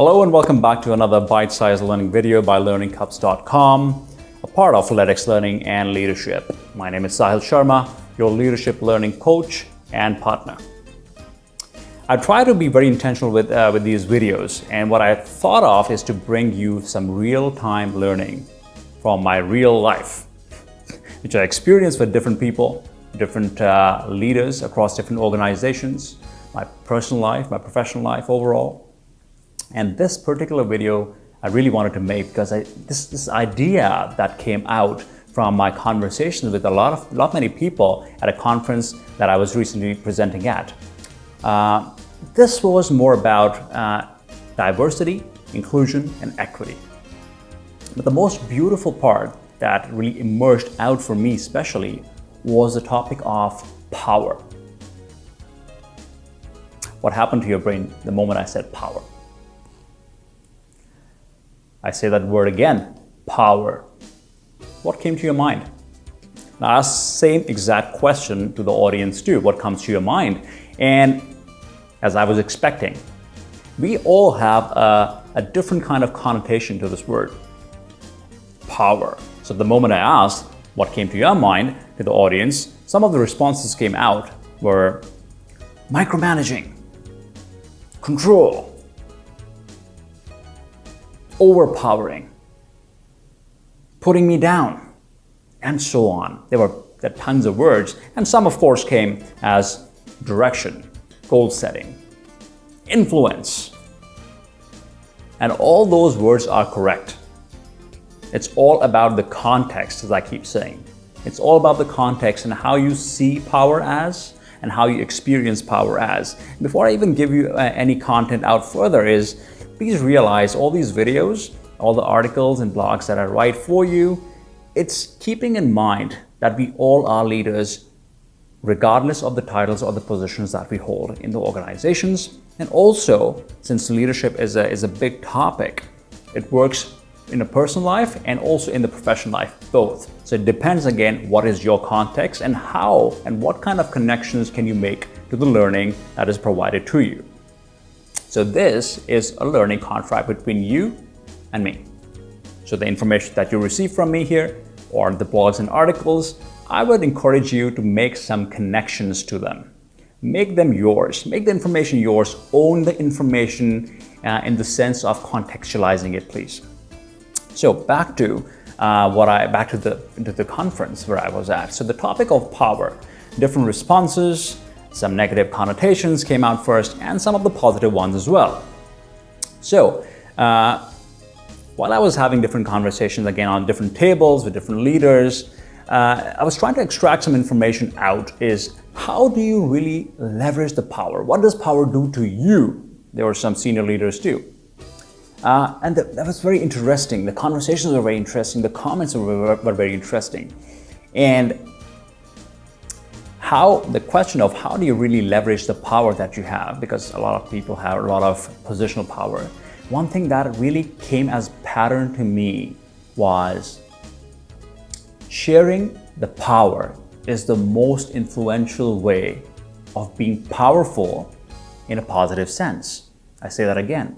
Hello and welcome back to another bite-sized learning video by learningcups.com, a part of LEDx Learning and Leadership. My name is Sahil Sharma, your leadership learning coach and partner. I try to be very intentional with these videos, and what I thought of is to bring you some real-time learning from my real life, which I experienced with different people, different leaders across different organizations, my personal life, my professional life overall. And this particular video I really wanted to make because this idea that came out from my conversations with many people at a conference that I was recently presenting at. This was more about diversity, inclusion, and equity. But the most beautiful part that really emerged out for me especially was the topic of power. What happened to your brain the moment I said power? I say that word again, power. What came to your mind? Now, I ask the same exact question to the audience too. What comes to your mind? And as I was expecting, we all have a different kind of connotation to this word, power. So the moment I asked what came to your mind to the audience, some of the responses came out were micromanaging, control, overpowering, putting me down, and so on. There were tons of words, and some of course came as direction, goal setting, influence. And all those words are correct. It's all about the context, as I keep saying. It's all about the context and how you see power as and how you experience power as. Before I even give you any content out further is, please realize all these videos, all the articles and blogs that I write for you, it's keeping in mind that we all are leaders regardless of the titles or the positions that we hold in the organizations. And also, since leadership is a big topic, it works in a personal life and also in the professional life, both. So it depends again, what is your context and how and what kind of connections can you make to the learning that is provided to you. So this is a learning contract between you and me. So the information that you receive from me here or the blogs and articles, I would encourage you to make some connections to them. Make them yours, make the information yours, own the information in the sense of contextualizing it, please. So back to the conference where I was at. So the topic of power, different responses, some negative connotations came out first and some of the positive ones as well. So while I was having different conversations again on different tables with different leaders, I was trying to extract some information out is how do you really leverage the power? What does power do to you? There were some senior leaders too. And that was very interesting. The conversations were very interesting. The comments were very interesting. And the question of how do you really leverage the power that you have, because a lot of people have a lot of positional power. One thing that really came as pattern to me was sharing the power is the most influential way of being powerful in a positive sense. I say that again.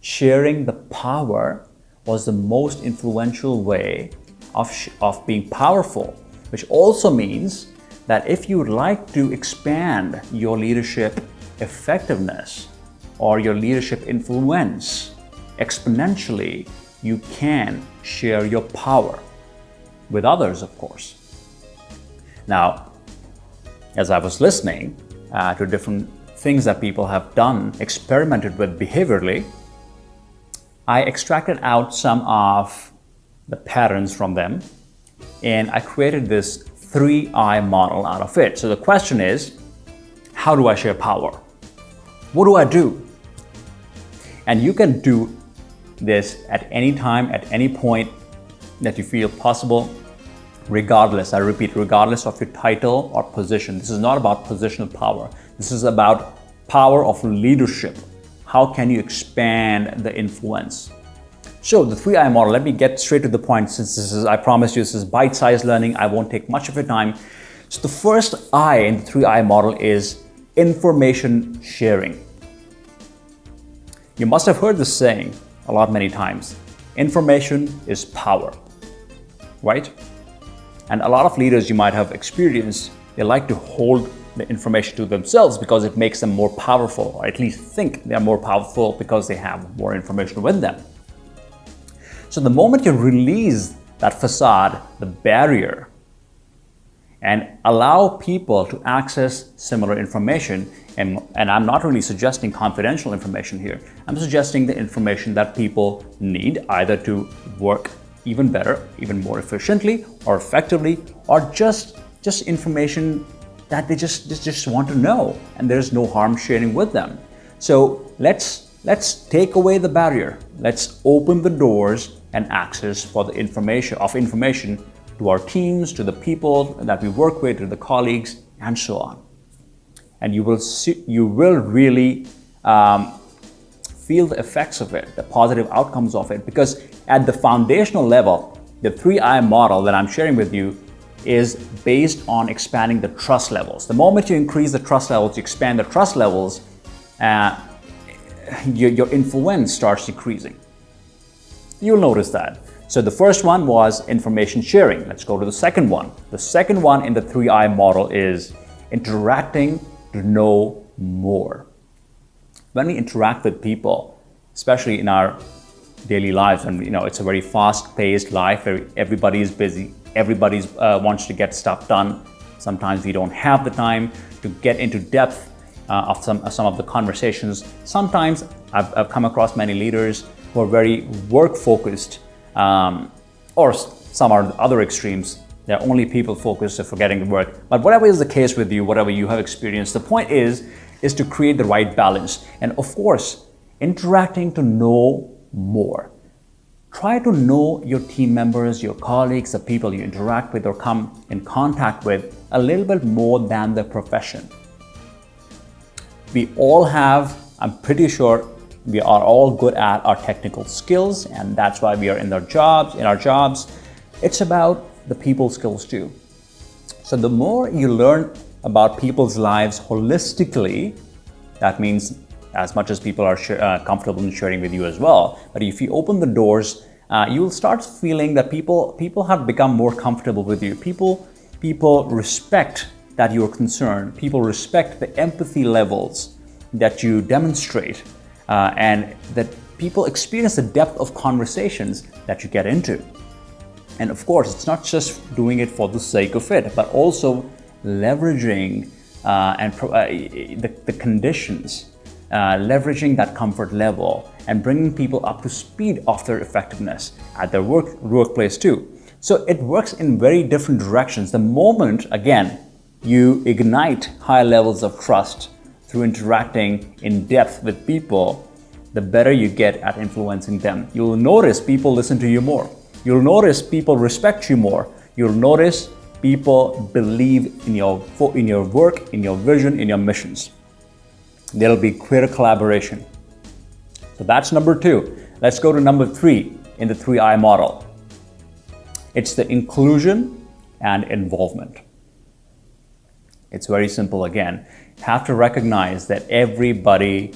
Sharing the power was the most influential way of being powerful, which also means that if you would like to expand your leadership effectiveness or your leadership influence exponentially, you can share your power with others, of course. Now, as I was listening to different things that people have done, experimented with behaviorally, I extracted out some of the patterns from them, and I created this 3I model out of it. So the question is, how do I share power? What do I do? And you can do this at any time, at any point that you feel possible, regardless, I repeat, regardless of your title or position. This is not about positional power. This is about power of leadership. How can you expand the influence? So the 3I model, let me get straight to the point since I promised you this is bite-sized learning. I won't take much of your time. So the first I in the 3I model is information sharing. You must have heard this saying many times. Information is power, right? And a lot of leaders you might have experienced, they like to hold the information to themselves because it makes them more powerful, or at least think they're more powerful because they have more information with them. So the moment you release that facade, the barrier, and allow people to access similar information, and I'm not really suggesting confidential information here, I'm suggesting the information that people need either to work even better, even more efficiently or effectively, or just information that they just want to know, and there's no harm sharing with them. So let's take away the barrier. Let's open the doors and access for the information to our teams, to the people that we work with, to the colleagues, and so on. And you will really feel the effects of it, the positive outcomes of it, because at the foundational level, the 3I model that I'm sharing with you is based on expanding the trust levels. The moment you increase the trust levels, you expand the trust levels, your influence starts decreasing. You'll notice that. So the first one was information sharing. Let's go to the second one. The second one in the 3I model is interacting to know more. When we interact with people, especially in our daily lives, and it's a very fast-paced life where everybody is busy, everybody wants to get stuff done. Sometimes we don't have the time to get into depth of some of the conversations. Sometimes I've come across many leaders who are very work-focused, or some are the other extremes. They're only people-focused, so forgetting the work. But whatever is the case with you, whatever you have experienced, the point is to create the right balance. And of course, interacting to know more. Try to know your team members, your colleagues, the people you interact with or come in contact with a little bit more than the profession. We all have, I'm pretty sure, we are all good at our technical skills, and that's why we are in our jobs. It's about the people skills too. So the more you learn about people's lives holistically, that means as much as people are comfortable in sharing with you as well. But if you open the doors, you will start feeling that people have become more comfortable with you. People respect that you're concerned. People respect the empathy levels that you demonstrate, and that people experience the depth of conversations that you get into. And of course, it's not just doing it for the sake of it, but also leveraging the conditions, leveraging that comfort level and bringing people up to speed of their effectiveness at their workplace too. So it works in very different directions. The moment, again, you ignite high levels of trust through interacting in depth with people, the better you get at influencing them. You'll notice people listen to you more. You'll notice people respect you more. You'll notice people believe in your work, in your vision, in your missions. There'll be greater collaboration. So that's number 2. Let's go to number 3 in the 3I model. It's the inclusion and involvement. It's very simple again. You have to recognize that everybody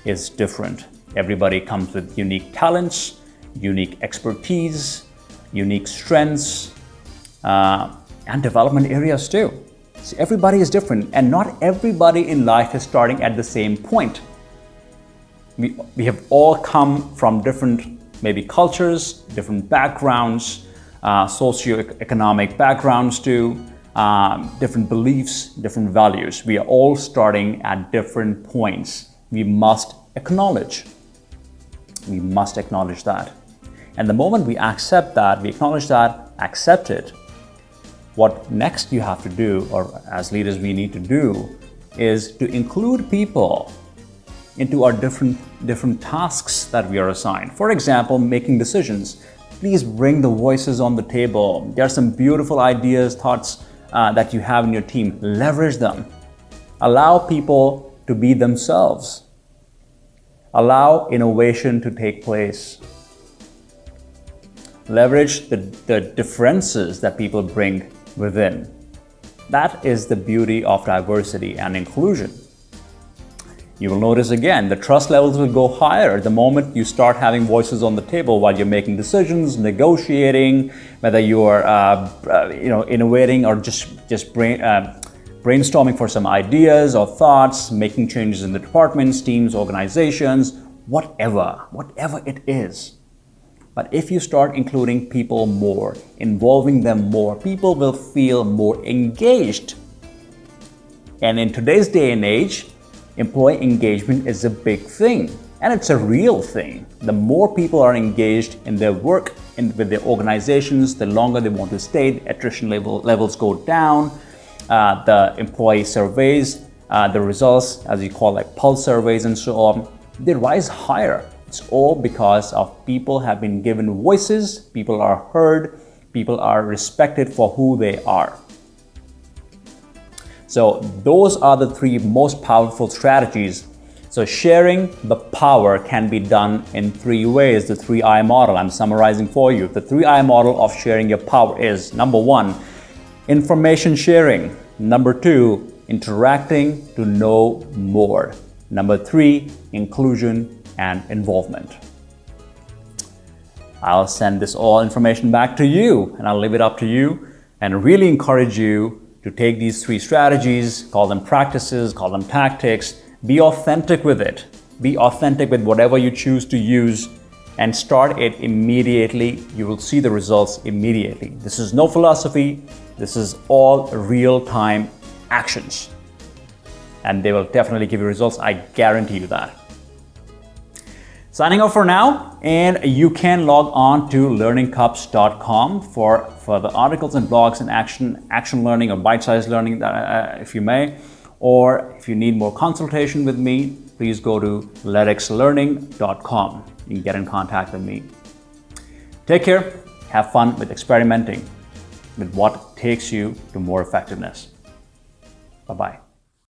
is different. Everybody comes with unique talents, unique expertise, unique strengths, and development areas too. So everybody is different, and not everybody in life is starting at the same point. We have all come from different maybe cultures, different backgrounds, socioeconomic backgrounds too, different beliefs, different values. We are all starting at different points. We must acknowledge that. And the moment we accept that, we acknowledge that, accept it, what next you have to do, or as leaders we need to do, is to include people into our different tasks that we are assigned. For example, making decisions. Please bring the voices on the table. There are some beautiful ideas, thoughts that you have in your team. Leverage them. Allow people to be themselves. Allow innovation to take place. Leverage the differences that people bring within. That is the beauty of diversity and inclusion. You will notice again, the trust levels will go higher the moment you start having voices on the table while you're making decisions, negotiating, whether you are innovating or just brainstorming for some ideas or thoughts, making changes in the departments, teams, organizations, whatever it is. But if you start including people more, involving them more, people will feel more engaged. And in today's day and age, employee engagement is a big thing, and it's a real thing. The more people are engaged in their work and with their organizations, the longer they want to stay, the attrition levels go down, the employee surveys, the results, as you call like pulse surveys and so on, they rise higher. It's all because of people have been given voices, people are heard, people are respected for who they are. So those are the three most powerful strategies. So sharing the power can be done in three ways. The 3I model, I'm summarizing for you. The 3I model of sharing your power is: number 1, information sharing. Number 2, interacting to know more. Number 3, inclusion and involvement. I'll send this all information back to you, and I'll leave it up to you, and really encourage you to take these three strategies, call them practices, call them tactics, be authentic with it. Be authentic with whatever you choose to use and start it immediately. You will see the results immediately. This is no philosophy. This is all real-time actions. And they will definitely give you results. I guarantee you that. Signing off for now, and you can log on to learningcups.com for further articles and blogs and action learning or bite-sized learning, if you may. Or if you need more consultation with me, please go to letxlearning.com. You can get in contact with me. Take care. Have fun with experimenting with what takes you to more effectiveness. Bye-bye.